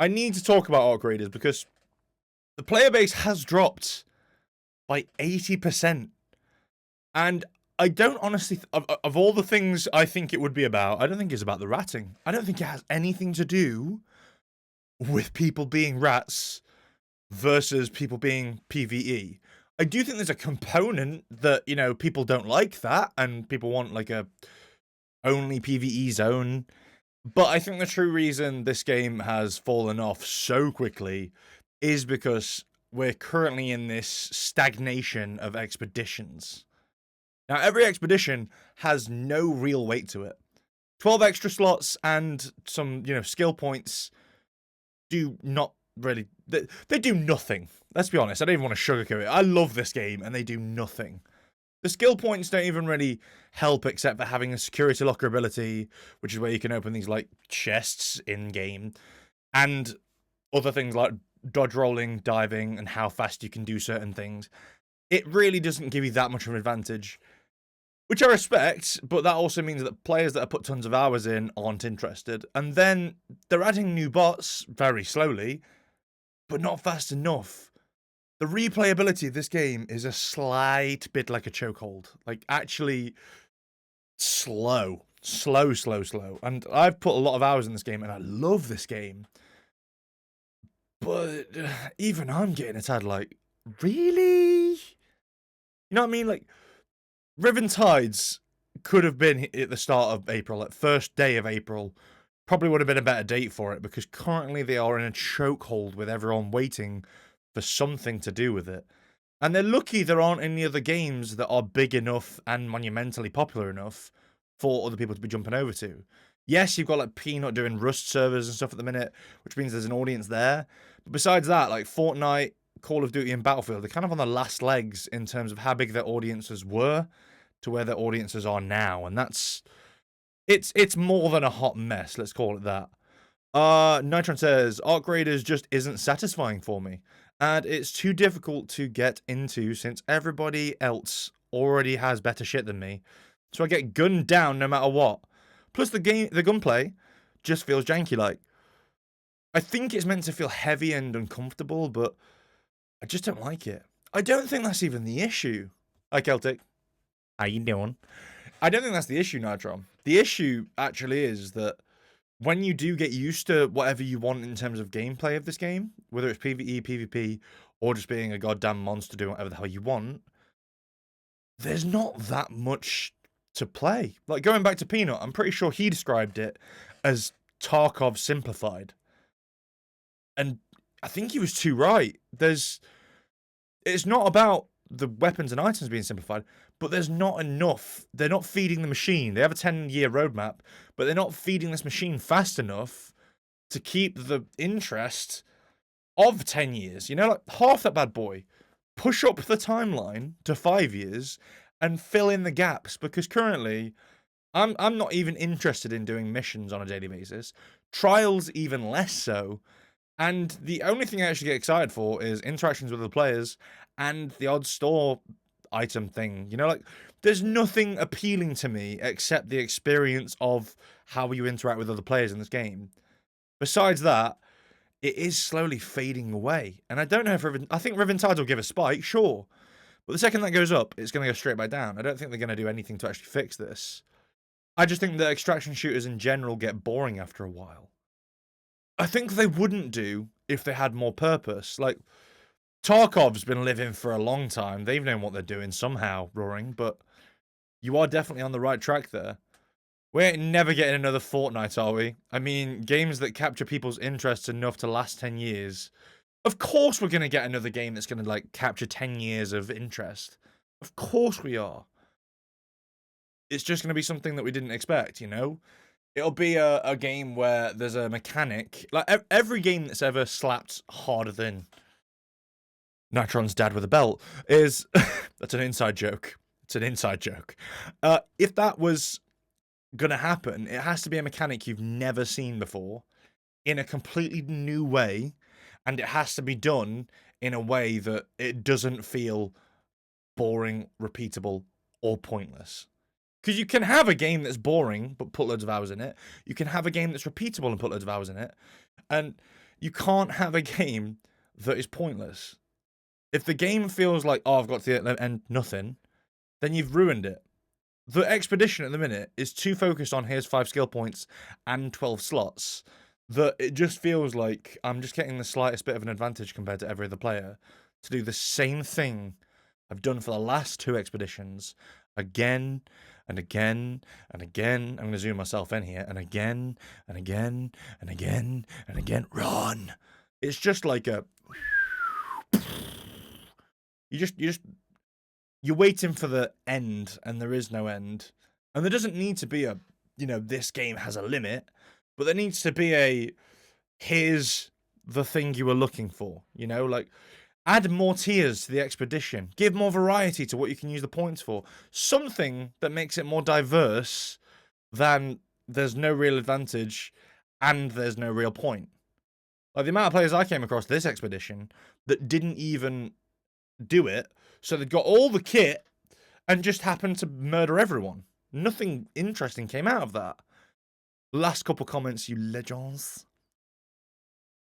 I need to talk about Arc Raiders because the player base has dropped by 80%. And I don't honestly, of all the things I think it would be about, I don't think it's about the ratting. I don't think it has anything to do with people being rats versus people being PvE. I do think there's a component that, you know, people don't like that and people want like a only PvE zone. But I think the true reason this game has fallen off so quickly is because we're currently in this stagnation of expeditions. Now, every expedition has no real weight to it. 12 extra slots and some, you know, skill points do not really... They do nothing. Let's be honest. I don't even want to sugarcoat it. I love this game, and they do nothing. The skill points don't even really help except for having a security locker ability, which is where you can open these, like, chests in-game, and other things like dodge rolling, diving, and how fast you can do certain things. It really doesn't give you that much of an advantage, which I respect, but that also means that players that have put tons of hours in aren't interested. And then they're adding new bots very slowly, but not fast enough. The replayability of this game is a slight bit like a chokehold. Like, actually slow. Slow. And I've put a lot of hours in this game, and I love this game. But even I'm getting a tad like, really? You know what I mean? Like, Riven Tides could have been at the start of April, like first day of April. Probably would have been a better date for it, because currently they are in a chokehold with everyone waiting for something to do with it. And they're lucky there aren't any other games that are big enough and monumentally popular enough for other people to be jumping over to. Yes, you've got like Peanut doing Rust servers and stuff at the minute, which means there's an audience there. But besides that, like Fortnite, Call of Duty, and Battlefield, they're kind of on the last legs in terms of how big their audiences were to where their audiences are now. And that's... It's more than a hot mess, let's call it that. Nitron says, Arc Raiders just isn't satisfying for me. And it's too difficult to get into since everybody else already has better shit than me. So I get gunned down no matter what. Plus the gunplay just feels janky like. I think it's meant to feel heavy and uncomfortable, but I just don't like it. I don't think that's even the issue. Hi, Celtic. How you doing? I don't think that's the issue, Nitron. The issue actually is that when you do get used to whatever you want in terms of gameplay of this game, whether it's PvE, PvP, or just being a goddamn monster doing whatever the hell you want, there's not that much to play. Like, going back to Peanut, I'm pretty sure he described it as Tarkov simplified. And I think he was too right. It's not about the weapons and items being simplified, but there's not enough. They're not feeding the machine. They have a 10-year roadmap, but they're not feeding this machine fast enough to keep the interest of 10 years. You know, like half that bad boy. Push up the timeline to 5 years and fill in the gaps, because currently I'm not even interested in doing missions on a daily basis. Trials even less so. And the only thing I actually get excited for is interactions with other players and the odd store item thing. You know, like, there's nothing appealing to me except the experience of how you interact with other players in this game. Besides that, it is slowly fading away. And I don't know if I think Riven Tides will give a spike, sure. But the second that goes up, it's going to go straight back down. I don't think they're going to do anything to actually fix this. I just think that extraction shooters in general get boring after a while. I think they wouldn't do if they had more purpose. Like, Tarkov's been living for a long time. They've known what they're doing somehow, Roaring, but you are definitely on the right track there. We ain't never getting another Fortnite, are we? I mean, games that capture people's interests enough to last 10 years. Of course we're going to get another game that's going to, like, capture 10 years of interest. Of course we are. It's just going to be something that we didn't expect, you know? It'll be a game where there's a mechanic. Like, every game that's ever slapped harder than Nitron's dad with a belt is... That's an inside joke. It's an inside joke. If that was gonna happen, it has to be a mechanic you've never seen before in a completely new way, and it has to be done in a way that it doesn't feel boring, repeatable, or pointless. Because you can have a game that's boring, but put loads of hours in it. You can have a game that's repeatable and put loads of hours in it. And You can't have a game that is pointless. If the game feels like, oh, I've got to the end, nothing, then you've ruined it. The expedition at the minute is too focused on here's 5 skill points and 12 slots that it just feels like I'm just getting the slightest bit of an advantage compared to every other player to do the same thing I've done for the last 2 expeditions again and again and again. I'm going to zoom myself in here, and again and again and again and again. Run. It's just like a you're waiting for the end, and there is no end. And there doesn't need to be a, this game has a limit, but there needs to be a, here's the thing you were looking for, like, add more tiers to the expedition, give more variety to what you can use the points for, something that makes it more diverse than there's no real advantage and there's no real point. Like, the amount of players I came across this expedition that didn't even do it, so they got all the kit and just happened to murder everyone. Nothing interesting came out of that. Last couple comments, you legends.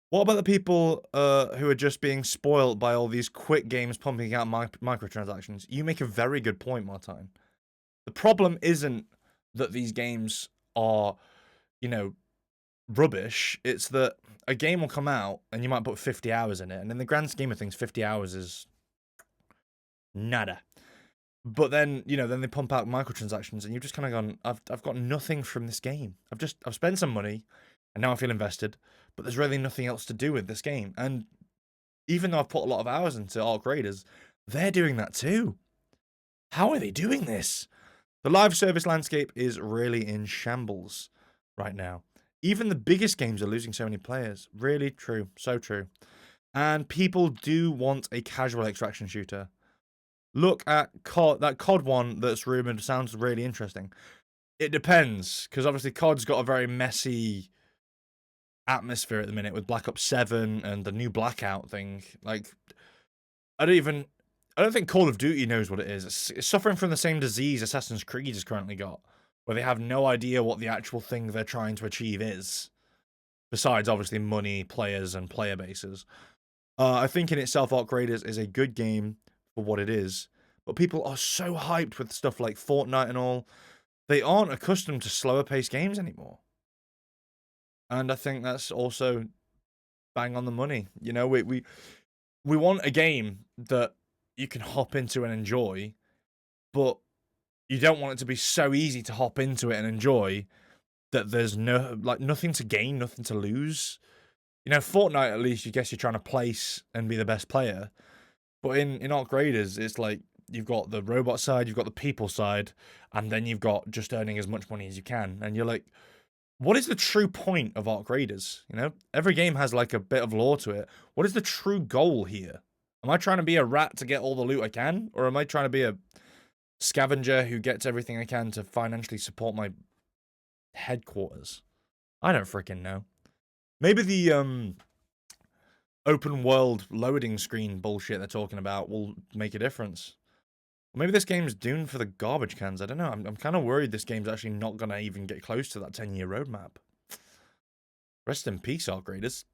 What about the people who are just being spoiled by all these quick games pumping out microtransactions? You make a very good point, Martine. The problem isn't that these games are, rubbish. It's that a game will come out and you might put 50 hours in it, and in the grand scheme of things, 50 hours is nada. But then, then they pump out microtransactions, and you've just kind of gone, I've got nothing from this game. I've spent some money, and now I feel invested, but there's really nothing else to do with this game. And even though I've put a lot of hours into Arc Raiders, they're doing that too. How are they doing this? The live service landscape is really in shambles right now. Even the biggest games are losing so many players. Really true. So true. And people do want a casual extraction shooter. Look at COD, that COD one that's rumored sounds really interesting. It depends, because obviously COD's got a very messy atmosphere at the minute with Black Ops 7 and the new Blackout thing. Like, I don't think Call of Duty knows what it is. It's suffering from the same disease Assassin's Creed has currently got, where they have no idea what the actual thing they're trying to achieve is. Besides, obviously, money, players, and player bases. I think in itself, Arc Raiders is a good game for what it is, but people are so hyped with stuff like Fortnite and all, they aren't accustomed to slower paced games anymore. And I think that's also bang on the money. We want a game that you can hop into and enjoy, but you don't want it to be so easy to hop into it and enjoy that there's nothing to gain, nothing to lose. Fortnite, at least, you guess you're trying to place and be the best player. But in Arc Raiders, it's like you've got the robot side, you've got the people side, and then you've got just earning as much money as you can. And you're like, what is the true point of Arc Raiders? Every game has like a bit of lore to it. What is the true goal here? Am I trying to be a rat to get all the loot I can? Or am I trying to be a scavenger who gets everything I can to financially support my headquarters? I don't freaking know. Maybe the open world loading screen bullshit they're talking about will make a difference. Maybe this game's doomed for the garbage cans. I don't know. I'm kind of worried this game's actually not going to even get close to that 10-year roadmap. Rest in peace, Arc Raiders.